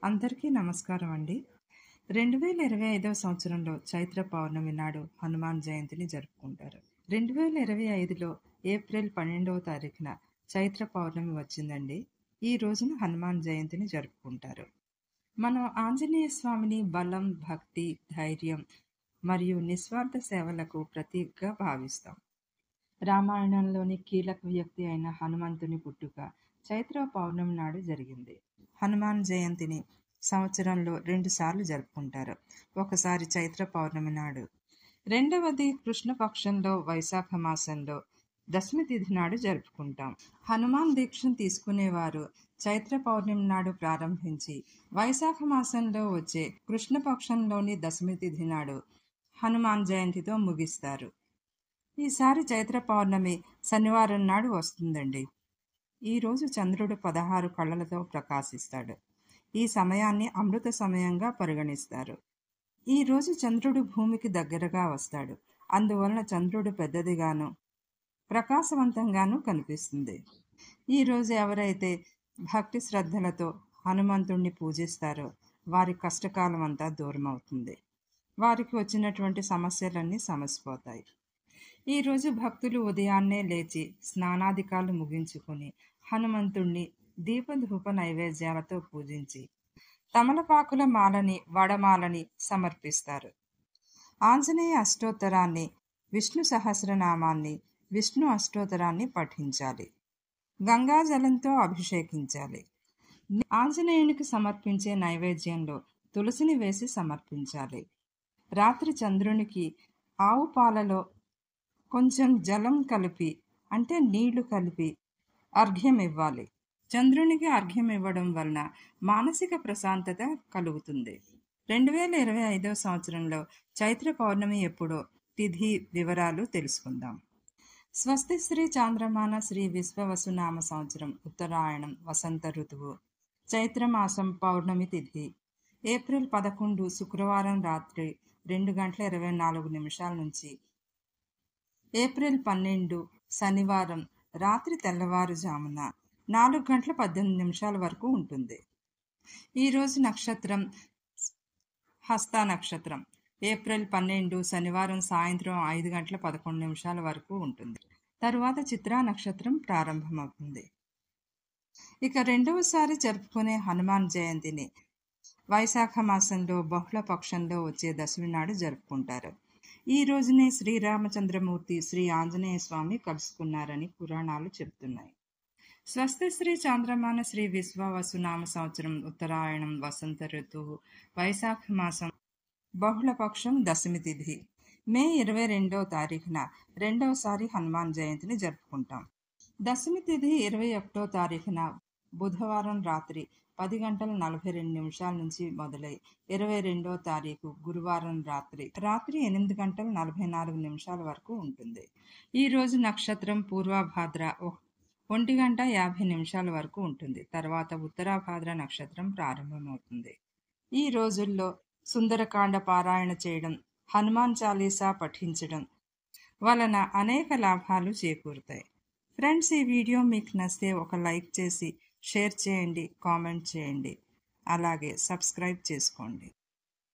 అందరికీ నమస్కారం అండి. 2025 సంవత్సరంలో చైత్ర పౌర్ణమి నాడు హనుమాన్ జయంతిని జరుపుకుంటారు. 2025లో ఏప్రిల్ 12వ తారీఖున చైత్ర పౌర్ణమి వచ్చిందండి. ఈ రోజున హనుమాన్ జయంతిని జరుపుకుంటారు. మనం ఆంజనేయ స్వామిని బలం, భక్తి, ధైర్యం మరియు నిస్వార్థ సేవలకు ప్రతీకగా భావిస్తాం. రామాయణంలోని కీలక వ్యక్తి అయిన హనుమంతుని పుట్టుక చైత్ర పౌర్ణమి నాడు జరిగింది. హనుమాన్ జయంతిని సంవత్సరంలో 2 సార్లు జరుపుకుంటారు. ఒకసారి చైత్ర పౌర్ణమి నాడు, రెండవది కృష్ణపక్షంలో వైశాఖ మాసంలో దశమి తిథి నాడు జరుపుకుంటాం. హనుమాన్ దీక్షను తీసుకునేవారు చైత్ర పౌర్ణమి నాడు ప్రారంభించి వైశాఖ మాసంలో వచ్చే కృష్ణపక్షంలోని దశమి తిథి నాడు హనుమాన్ జయంతితో ముగిస్తారు. ఈసారి చైత్ర పౌర్ణమి శనివారం నాడు వస్తుందండి. ఈరోజు చంద్రుడు 16 కళలతో ప్రకాశిస్తాడు. ఈ సమయాన్ని అమృత సమయంగా పరిగణిస్తారు. ఈరోజు చంద్రుడు భూమికి దగ్గరగా వస్తాడు. అందువలన చంద్రుడు పెద్దదిగాను ప్రకాశవంతంగాను కనిపిస్తుంది. ఈరోజు ఎవరైతే భక్తి శ్రద్ధలతో హనుమంతుణ్ణి పూజిస్తారో వారి కష్టకాలం అంతా దూరం అవుతుంది. వారికి వచ్చినటువంటి సమస్యలన్నీ సమసిపోతాయి. ఈరోజు భక్తులు ఉదయాన్నే లేచి స్నానాధికాలు ముగించుకొని హనుమంతుణ్ణి దీపధూప నైవేద్యాలతో పూజించి తమలపాకుల మాలని, వడమాలని సమర్పిస్తారు. ఆంజనేయ అష్టోత్తరాన్ని, విష్ణు సహస్రనామాన్ని, విష్ణు అష్టోత్తరాన్ని పఠించాలి. గంగాజలంతో అభిషేకించాలి. ఆంజనేయునికి సమర్పించే నైవేద్యంలో తులసిని వేసి సమర్పించాలి. రాత్రి చంద్రునికి ఆవు పాలలో కొంచెం జలం కలిపి, అంటే నీళ్లు కలిపి అర్ఘ్యం ఇవ్వాలి. చంద్రునికి అర్ఘ్యం ఇవ్వడం వలన మానసిక ప్రశాంతత కలుగుతుంది. 2025 సంవత్సరంలో చైత్ర పౌర్ణమి ఎప్పుడో తిథి వివరాలు తెలుసుకుందాం. స్వస్తి శ్రీ చాంద్రమాన శ్రీ విశ్వవసునామ సంవత్సరం ఉత్తరాయణం వసంత ఋతువు చైత్రమాసం పౌర్ణమి తిథి ఏప్రిల్ 11 శుక్రవారం రాత్రి 2:24 నుంచి ఏప్రిల్ 12 శనివారం రాత్రి తెల్లవారుజామున 4:18 వరకు ఉంటుంది. ఈరోజు నక్షత్రం హస్త నక్షత్రం. ఏప్రిల్ 12 శనివారం సాయంత్రం 5:11 వరకు ఉంటుంది. తరువాత చిత్రా నక్షత్రం ప్రారంభమవుతుంది. ఇక రెండవసారి జరుపుకునే హనుమాన్ జయంతిని వైశాఖ మాసంలో బహుళ పక్షంలో వచ్చే దశమి నాడు జరుపుకుంటారు. ఈ రోజునే శ్రీరామచంద్రమూర్తి, శ్రీ ఆంజనేయ స్వామి కలుసుకున్నారని పురాణాలు చెబుతున్నాయి. స్వస్తి శ్రీ చాంద్రమాన శ్రీ విశ్వవసునామ సంవత్సరం ఉత్తరాయణం వసంత ఋతువు వైశాఖ మాసం బహుళపక్షం దశమి తిథి మే 22వ తారీఖున రెండవసారి హనుమాన్ జయంతిని జరుపుకుంటాం. దశమి తిథి 21వ తారీఖున బుధవారం రాత్రి 10:42 నుంచి మొదలై 22వ తారీఖు గురువారం రాత్రి 8:44 వరకు ఉంటుంది. ఈ రోజు నక్షత్రం పూర్వభాద్ర 1:50 వరకు ఉంటుంది. తర్వాత ఉత్తరాభాద్ర నక్షత్రం ప్రారంభమవుతుంది. ఈ రోజుల్లో సుందరకాండ పారాయణ చేయడం, హనుమాన్ చాలీసా పఠించడం వలన అనేక లాభాలు చేకూరుతాయి. ఫ్రెండ్స్, ఈ వీడియో మీకు నచ్చితే ఒక లైక్ చేసి షేర్ చేయండి, కామెంట్ చేయండి, అలాగే సబ్స్క్రైబ్ చేసుకోండి.